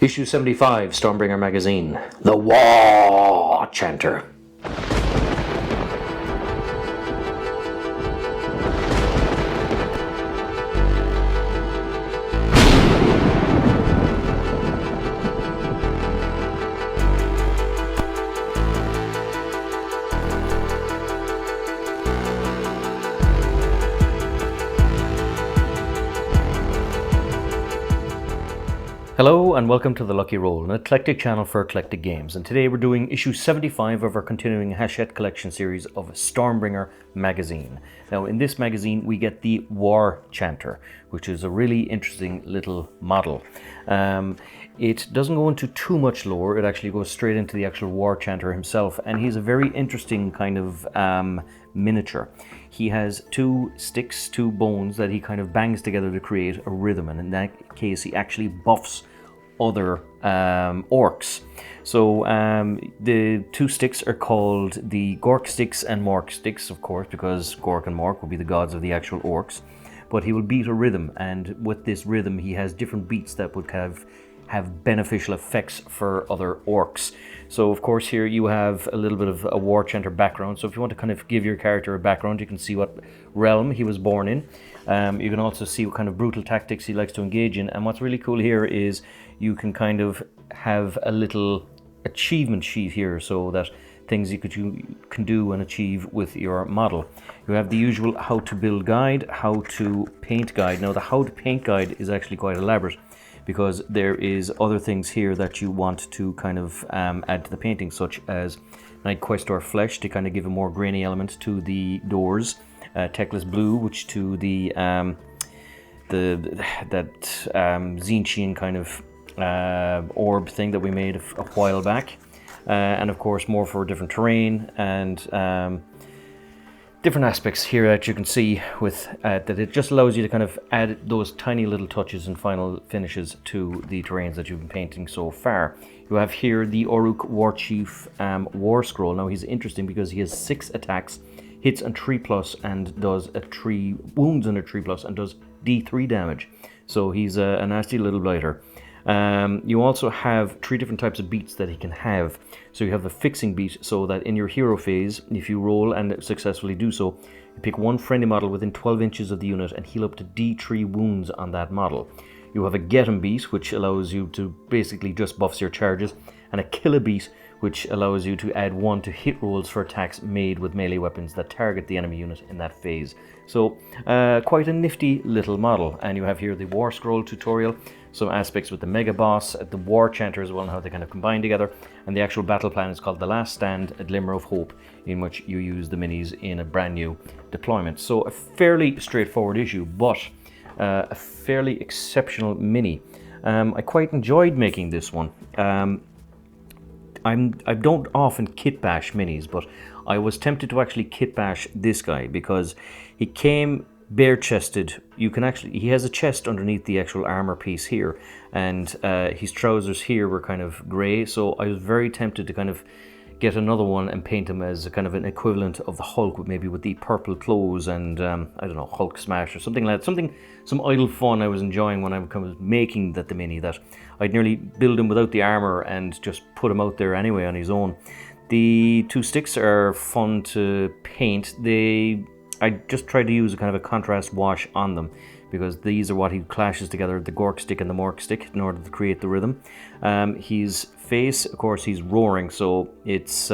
Issue 75, Stormbringer magazine. The War Chanter. Hello and welcome to The Lucky Roll, an eclectic channel for eclectic games, and today we're doing issue 75 of our continuing Hachette collection series of Stormbringer magazine. Now in this magazine we get the War Chanter, which is a really interesting little model. It doesn't go into too much lore, it actually goes straight into the actual War Chanter himself, and he's a very interesting kind of miniature. He has two sticks, two bones that he kind of bangs together to create a rhythm, and in that case he actually buffs other orcs. So the two sticks are called the Gork sticks and Mork sticks, of course, because Gork and Mork will be the gods of the actual orcs. But he will beat a rhythm, and with this rhythm he has different beats that would have beneficial effects for other orcs. So of course here you have a little bit of a War Chanter background, so if you want to kind of give your character a background, you can see what realm he was born in. You can also see what kind of brutal tactics he likes to engage in, and what's really cool here is you can kind of have a little achievement sheet here, so that things you can do and achieve with your model. You have the usual how to build guide, how to paint guide. Now the how to paint guide is actually quite elaborate, because there is other things here that you want to kind of add to the painting, such as Night Questor Flesh to kind of give a more grainy element to the doors, Techless Blue, which to the Zinchian kind of orb thing that we made a while back, and of course more for different terrain and different aspects here that you can see with that it just allows you to kind of add those tiny little touches and final finishes to the terrains that you've been painting so far. You have here the Oruk War Chief Warscroll. Now he's interesting because he has 6 attacks, hits on 3+, and does a 3 wounds on a 3+, and does D3 damage. So he's a nasty little blighter. You also have 3 different types of beats that he can have. So you have the fixing beat, so that in your hero phase, if you roll and successfully do so, you pick one friendly model within 12 inches of the unit and heal up to D3 wounds on that model. You have a get 'em beat, which allows you to basically just buffs your charges, and a kill a beat, which allows you to add 1 to hit rolls for attacks made with melee weapons that target the enemy unit in that phase. So quite a nifty little model. And you have here the Warscroll tutorial, some aspects with the Mega Boss, the War Chanter as well, and how they kind of combine together. And the actual battle plan is called The Last Stand, A Glimmer of Hope, in which you use the minis in a brand new deployment. So a fairly straightforward issue, but a fairly exceptional mini. I quite enjoyed making this one. I don't often kit bash minis, but I was tempted to actually kit bash this guy because he came bare chested. He has a chest underneath the actual armor piece here, and his trousers here were kind of grey, so I was very tempted to kind of get another one and paint him as a kind of an equivalent of the Hulk, maybe with the purple clothes and I don't know, Hulk smash or something like that. Some idle fun I was enjoying when I was making the mini, that I'd nearly build him without the armor and just put him out there anyway on his own. The 2 sticks are fun to paint. I just tried to use a kind of a contrast wash on them, because these are what he clashes together, the Gork stick and the Mork stick, in order to create the rhythm. His face, of course, he's roaring, so it's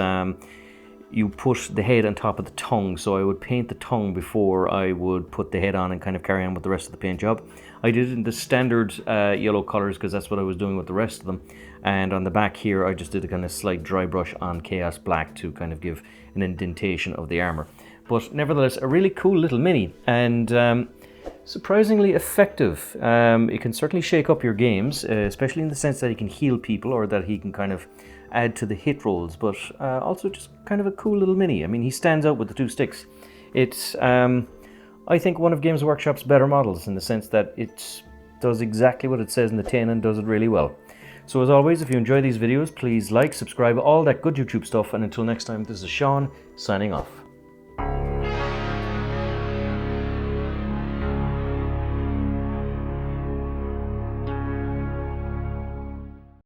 you put the head on top of the tongue, so I would paint the tongue before I would put the head on and kind of carry on with the rest of the paint job. I did it in the standard yellow colors because that's what I was doing with the rest of them, and on the back here I just did a kind of slight dry brush on Chaos Black to kind of give an indentation of the armor. But nevertheless, a really cool little mini, and surprisingly effective. It can certainly shake up your games, especially in the sense that he can heal people, or that he can kind of add to the hit rolls, but also just kind of a cool little mini. I mean, he stands out with the 2 sticks. It's, I think, one of Games Workshop's better models, in the sense that it does exactly what it says in the tin and does it really well. So as always, if you enjoy these videos, please like, subscribe, all that good YouTube stuff, and until next time, this is Sean, signing off.